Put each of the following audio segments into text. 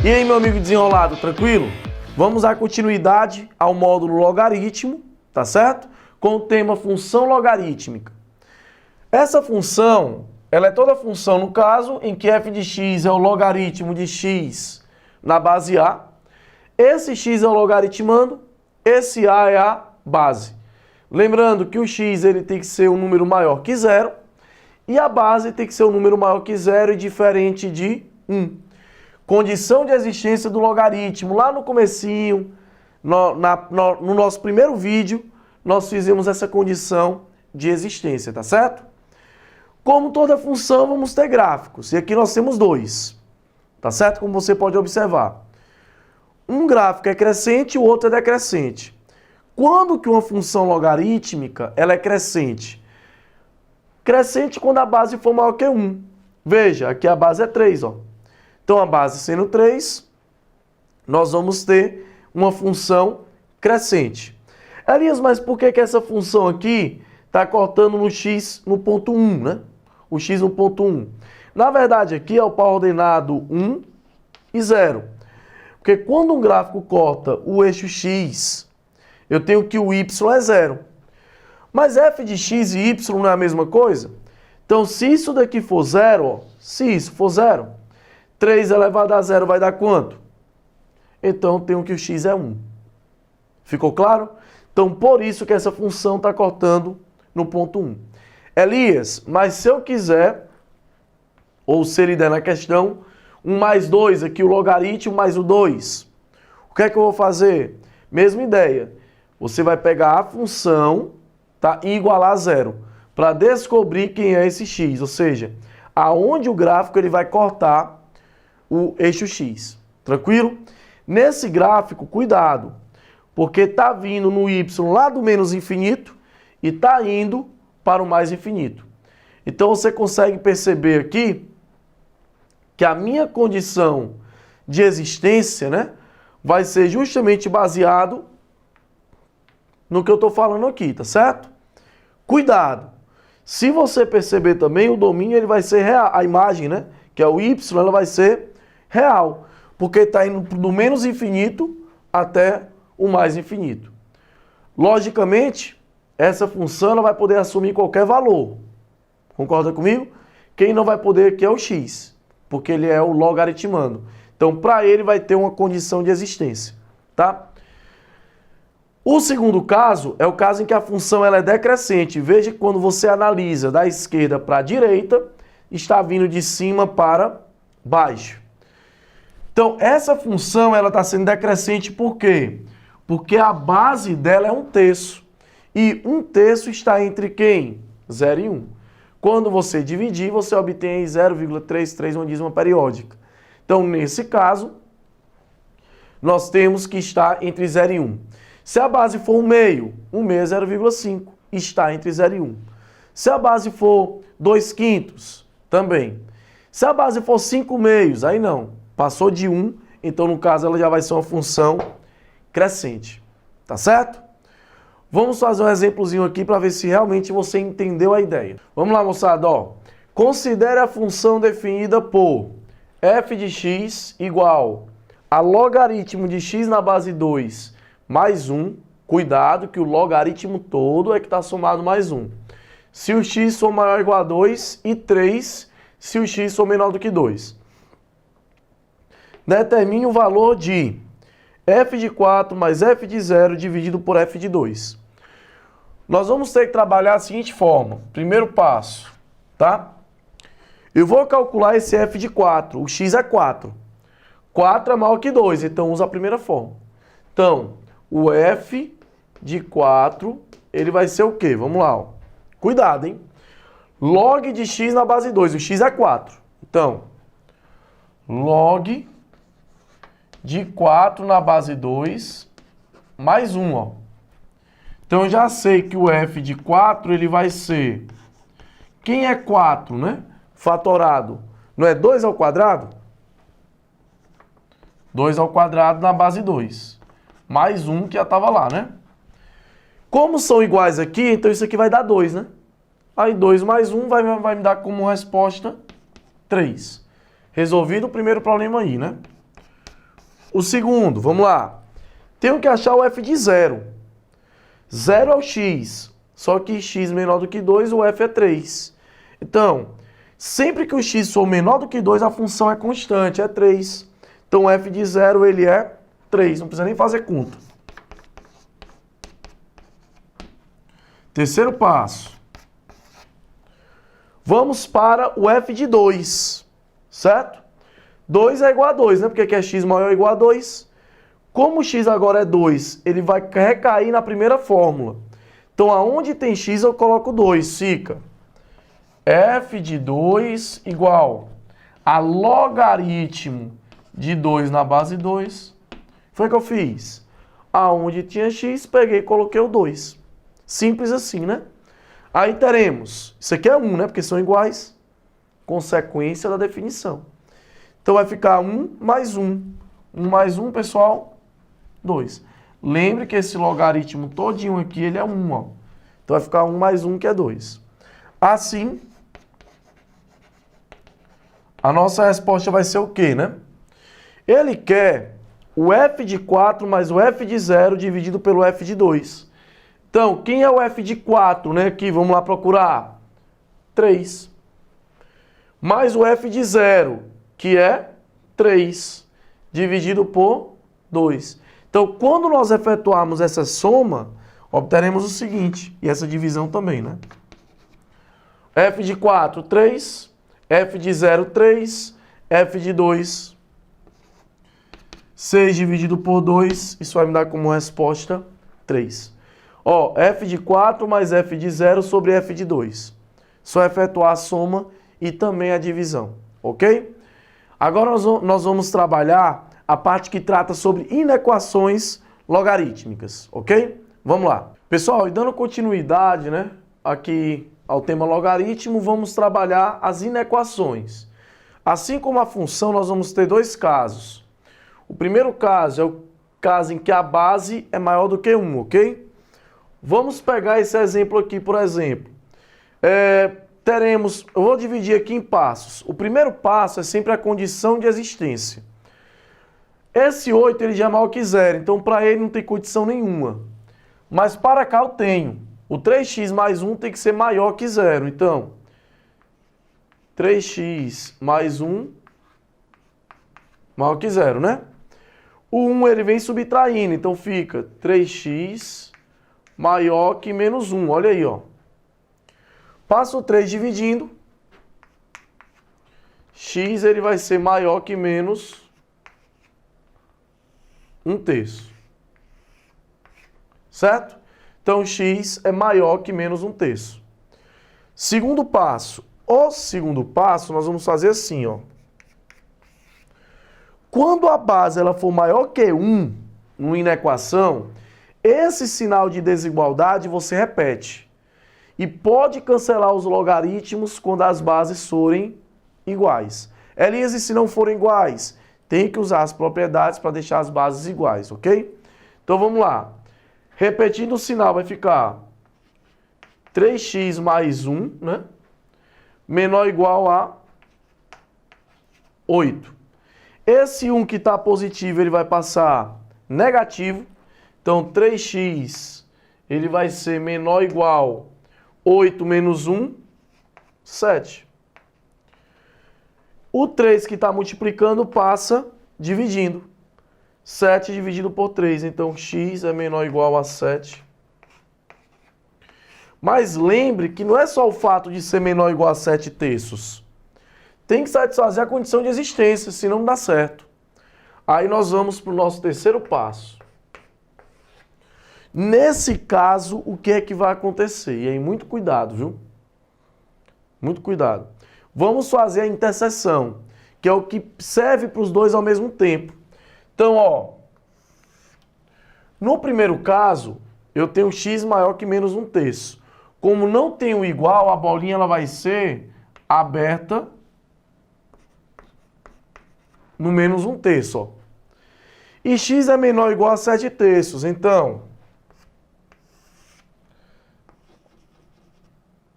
E aí, meu amigo desenrolado, tranquilo? Vamos dar continuidade ao módulo logaritmo, tá certo? Com o tema função logarítmica. Essa função, ela é toda função, no caso, em que f de x é o logaritmo de x na base A. Esse x é o logaritmando, esse A é a base. Lembrando que o x ele tem que ser um número maior que zero e a base tem que ser um número maior que zero e diferente de 1. Condição de existência do logaritmo. Lá no comecinho, no nosso primeiro vídeo, nós fizemos essa condição de existência, tá certo? Como toda função, vamos ter gráficos. E aqui nós temos dois, tá certo? Como você pode observar. Um gráfico é crescente e o outro é decrescente. Quando que uma função logarítmica ela é crescente? Crescente quando a base for maior que 1. Veja, aqui a base é 3, ó. Então, a base sendo 3, nós vamos ter uma função crescente. Elias, mas por que essa função aqui está cortando no x no ponto 1, né? O x no ponto 1. Na verdade, aqui é o par ordenado 1 e 0. Porque quando um gráfico corta o eixo x, eu tenho que o y é 0. Mas f de x e y não é a mesma coisa? Então, se isso daqui for 0, ó, se isso for 0, 3 elevado a 0 vai dar quanto? Então, eu tenho que o x é 1. Ficou claro? Então, por isso que essa função está cortando no ponto 1. Elias, mas se eu quiser, ou se ele der na questão, 1 mais 2, aqui o logaritmo mais o 2. O que é que eu vou fazer? Mesma ideia. Você vai pegar a função, tá, e igualar a 0, para descobrir quem é esse x, ou seja, aonde o gráfico ele vai cortar o eixo x. Tranquilo? Nesse gráfico, cuidado, porque está vindo no y lá do menos infinito e está indo para o mais infinito. Então você consegue perceber aqui que a minha condição de existência, né, vai ser justamente baseado no que eu estou falando aqui, tá certo? Cuidado! Se você perceber também, o domínio ele vai ser real, a imagem, né, que é o y, ela vai ser real, porque está indo do menos infinito até o mais infinito. Logicamente, essa função ela vai poder assumir qualquer valor. Concorda comigo? Quem não vai poder aqui é o x, porque ele é o logaritmando. Então, para ele vai ter uma condição de existência, tá? O segundo caso é o caso em que a função ela é decrescente. Veja que quando você analisa da esquerda para a direita, está vindo de cima para baixo. Então, essa função ela está sendo decrescente por quê? Porque a base dela é 1/3. E 1/3 está entre quem? 0 e 1. Quando você dividir, você obtém 0,33, uma dízima periódica. Então, nesse caso, nós temos que estar entre 0 e 1. Se a base for 1/2, 1/2 é 0,5, está entre 0 e 1. Se a base for 2/5, também. Se a base for 5/2, aí não. Passou de 1, então no caso ela já vai ser uma função crescente. Tá certo? Vamos fazer um exemplozinho aqui para ver se realmente você entendeu a ideia. Vamos lá, moçada, ó. Considere a função definida por f de x igual a logaritmo de x na base 2 mais 1. Cuidado que o logaritmo todo é que está somado mais 1. Se o x for maior ou igual a 2 e 3 se o x for menor do que 2. Determine o valor de f de 4 mais f de 0 dividido por f de 2. Nós vamos ter que trabalhar da seguinte forma. Primeiro passo, tá? Eu vou calcular esse f de 4. O x é 4. 4 é maior que 2, então usa a primeira forma. Então, o f de 4, ele vai ser o quê? Vamos lá, ó. Cuidado, hein? Log de x na base 2. O x é 4. Então, log de 4 na base 2 mais 1, ó. Então, eu já sei que o f de 4, ele vai ser... Quem é 4, né? Fatorado. Não é 2 ao quadrado? 2 ao quadrado na base 2. Mais 1 que já estava lá, né? Como são iguais aqui, então isso aqui vai dar 2, né? Aí 2 mais 1 vai me dar como resposta 3. Resolvido o primeiro problema aí, né? O segundo, vamos lá. Tenho que achar o f de 0. 0 é o x, só que x menor do que 2, o f é 3. Então, sempre que o x for menor do que 2, a função é constante, é 3. Então, o f de 0, ele é 3, não precisa nem fazer conta. Terceiro passo. Vamos para o f de 2, certo? 2 é igual a 2, né? Porque aqui é x maior ou igual a 2. Como o x agora é 2, ele vai recair na primeira fórmula. Então, aonde tem x, eu coloco 2. Fica f de 2 igual a logaritmo de 2 na base 2. Foi o que eu fiz. Aonde tinha x, peguei e coloquei o 2. Simples assim, né? Aí teremos, isso aqui é 1, né? Porque são iguais. Consequência da definição. Então vai ficar 1 mais 1. 1 mais 1, pessoal, 2. Lembre que esse logaritmo todinho aqui, ele é 1, ó. Então vai ficar 1 mais 1, que é 2. Assim, a nossa resposta vai ser o quê, né? Ele quer o f de 4 mais o f de 0 dividido pelo f de 2. Então, quem é o f de 4, né? Aqui, vamos lá procurar. 3. Mais o f de 0, que é 3, dividido por 2. Então, quando nós efetuarmos essa soma, obteremos o seguinte, e essa divisão também, né? f de 4, 3, f de 0, 3, f de 2, 6 dividido por 2, isso vai me dar como resposta 3. Ó, f de 4 mais f de 0 sobre f de 2. Só efetuar a soma e também a divisão, ok? Agora nós vamos trabalhar a parte que trata sobre inequações logarítmicas, ok? Vamos lá. Pessoal, e dando continuidade, né, aqui ao tema logaritmo, vamos trabalhar as inequações. Assim como a função, nós vamos ter dois casos. O primeiro caso é o caso em que a base é maior do que 1, ok? Vamos pegar esse exemplo aqui, por exemplo. Eu vou dividir aqui em passos. O primeiro passo é sempre a condição de existência. Esse 8 ele já é maior que 0, então para ele não tem condição nenhuma. Mas para cá eu tenho. O 3x mais 1 tem que ser maior que 0. Então, 3x mais 1 maior que 0, né? O 1 ele vem subtraindo, então fica 3x maior que menos 1. Olha aí, ó. Passo o 3 dividindo. X ele vai ser maior que menos 1/3. Certo? Então, x é maior que menos 1/3. Segundo passo. O segundo passo, nós vamos fazer assim, ó. Quando a base ela for maior que 1, numa inequação, esse sinal de desigualdade você repete. E pode cancelar os logaritmos quando as bases forem iguais. Elias, e se não forem iguais? Tem que usar as propriedades para deixar as bases iguais, ok? Então vamos lá. Repetindo o sinal, vai ficar 3x mais 1, né? Menor ou igual a 8. Esse 1 que está positivo, ele vai passar negativo. Então, 3x ele vai ser menor ou igual a 8 menos 1, 7. O 3 que está multiplicando passa dividindo. 7 dividido por 3. Então, x é menor ou igual a 7. Mas lembre que não é só o fato de ser menor ou igual a 7/3. Tem que satisfazer a condição de existência, senão não dá certo. Aí nós vamos para o nosso terceiro passo. Nesse caso, o que é que vai acontecer? E aí, muito cuidado, viu? Muito cuidado. Vamos fazer a interseção, que é o que serve para os dois ao mesmo tempo. Então, ó, no primeiro caso, eu tenho x maior que menos 1/3. Como não tenho igual, a bolinha ela vai ser aberta no menos 1/3, ó. E x é menor ou igual a 7/3. Então,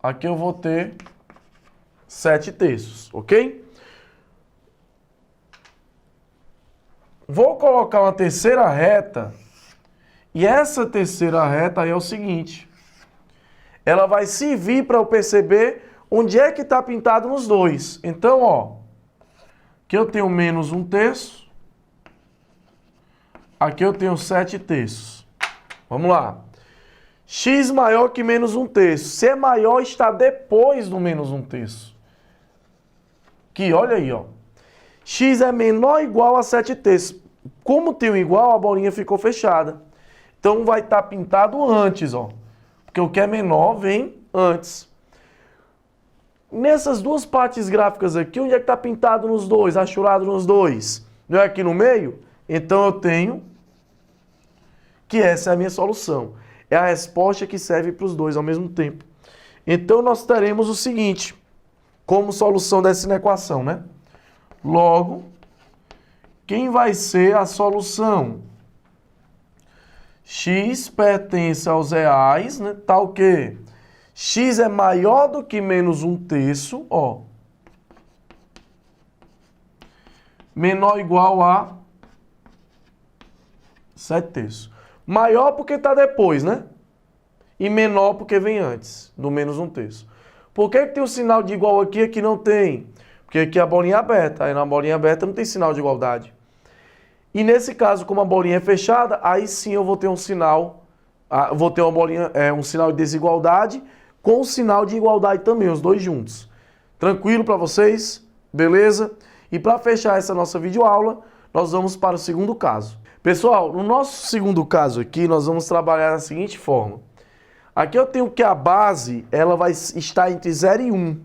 aqui eu vou ter 7/3, ok? vou colocar uma terceira reta, e essa terceira reta aí é o seguinte, ela vai servir para eu perceber onde é que está pintado nos dois. Então, ó, aqui eu tenho menos 1/3, aqui eu tenho 7/3. Vamos lá. X maior que menos 1/3. Se é maior, está depois do menos 1/3. Aqui, olha aí, ó. X é menor ou igual a 7/3. Como tem um igual, a bolinha ficou fechada. Então vai estar pintado antes, ó. Porque o que é menor vem antes. Nessas duas partes gráficas aqui, onde é que está pintado nos dois, rachurado nos dois? Não é aqui no meio? Então eu tenho que essa é a minha solução. É a resposta que serve para os dois ao mesmo tempo. Então nós teremos o seguinte, como solução dessa equação, né? Logo, quem vai ser a solução? X pertence aos reais, né? Tá o quê? X é maior do que menos 1/3, ó. Menor ou igual a 7/3. Maior porque está depois, né? E menor porque vem antes do menos 1/3. Por que tem um sinal de igual aqui e aqui não tem? Porque aqui a bolinha é aberta. Aí na bolinha aberta não tem sinal de igualdade. E nesse caso, como a bolinha é fechada, aí sim eu vou ter um sinal, vou ter uma bolinha, um sinal de desigualdade com o sinal de igualdade também, os dois juntos. Tranquilo para vocês? Beleza? E para fechar essa nossa videoaula, nós vamos para o segundo caso. Pessoal, no nosso segundo caso aqui, nós vamos trabalhar da seguinte forma. Aqui eu tenho que a base, ela vai estar entre 0 e 1.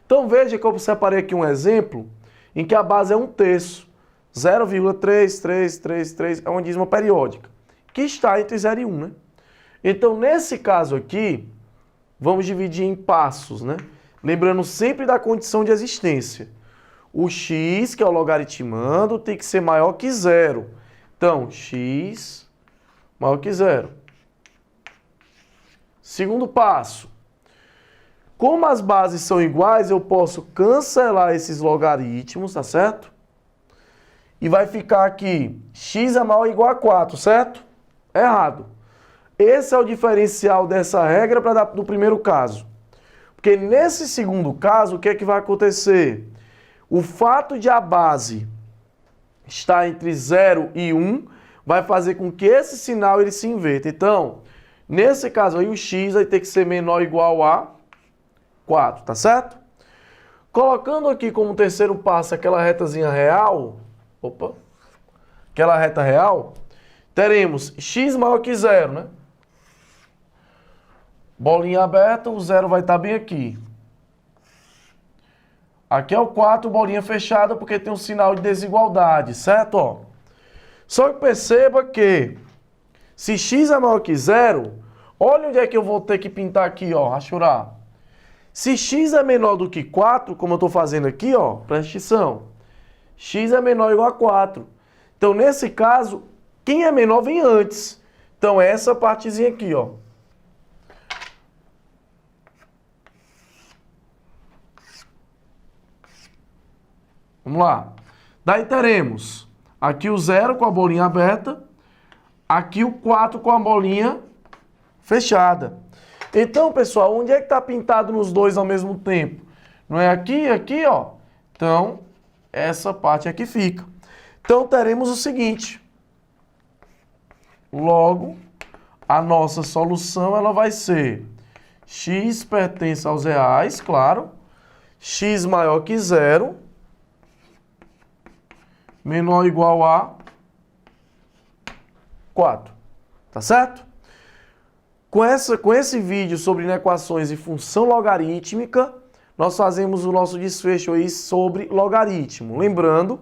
Então veja que eu separei aqui um exemplo em que a base é 1/3. 0,3333 é uma dízima periódica, que está entre 0 e 1, né? Então, nesse caso aqui, vamos dividir em passos, né? Lembrando sempre da condição de existência. O x, que é o logaritmando, tem que ser maior que 0. Então, x maior que 0. Segundo passo. Como as bases são iguais, eu posso cancelar esses logaritmos, tá certo? E vai ficar aqui, x é maior ou igual a 4, certo? Errado. Esse é o diferencial dessa regra para do primeiro caso. Porque nesse segundo caso, o que é que vai acontecer? O fato de a base estar entre 0 e 1 vai fazer com que esse sinal ele se inverta. Então, nesse caso aí, o x vai ter que ser menor ou igual a 4, tá certo? Colocando aqui como terceiro passo aquela retazinha real, aquela reta real, teremos x maior que 0, né? Bolinha aberta, o 0 vai estar bem aqui. Aqui é o 4, bolinha fechada, porque tem um sinal de desigualdade, certo? Ó. Só que perceba que, se x é maior que 0, olha onde é que eu vou ter que pintar aqui, ó, rachurar. Se x é menor do que 4, como eu estou fazendo aqui, ó, presta atenção. X é menor ou igual a 4. Então, nesse caso, quem é menor vem antes. Então, é essa partezinha aqui, ó. Vamos lá. Daí teremos aqui o 0 com a bolinha aberta, aqui o 4 com a bolinha fechada. Então, pessoal, onde é que está pintado nos dois ao mesmo tempo? Não é aqui, aqui, ó. Então, essa parte aqui fica. Então, teremos o seguinte. Logo, a nossa solução ela vai ser x pertence aos reais, claro. X maior que 0. Menor ou igual a 4. Tá certo? Com esse vídeo sobre inequações e função logarítmica, nós fazemos o nosso desfecho aí sobre logaritmo. Lembrando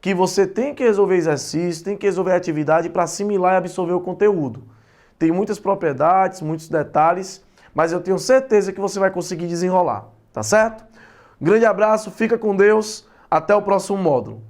que você tem que resolver exercício, tem que resolver atividade para assimilar e absorver o conteúdo. Tem muitas propriedades, muitos detalhes, mas eu tenho certeza que você vai conseguir desenrolar. Tá certo? Grande abraço, fica com Deus, até o próximo módulo.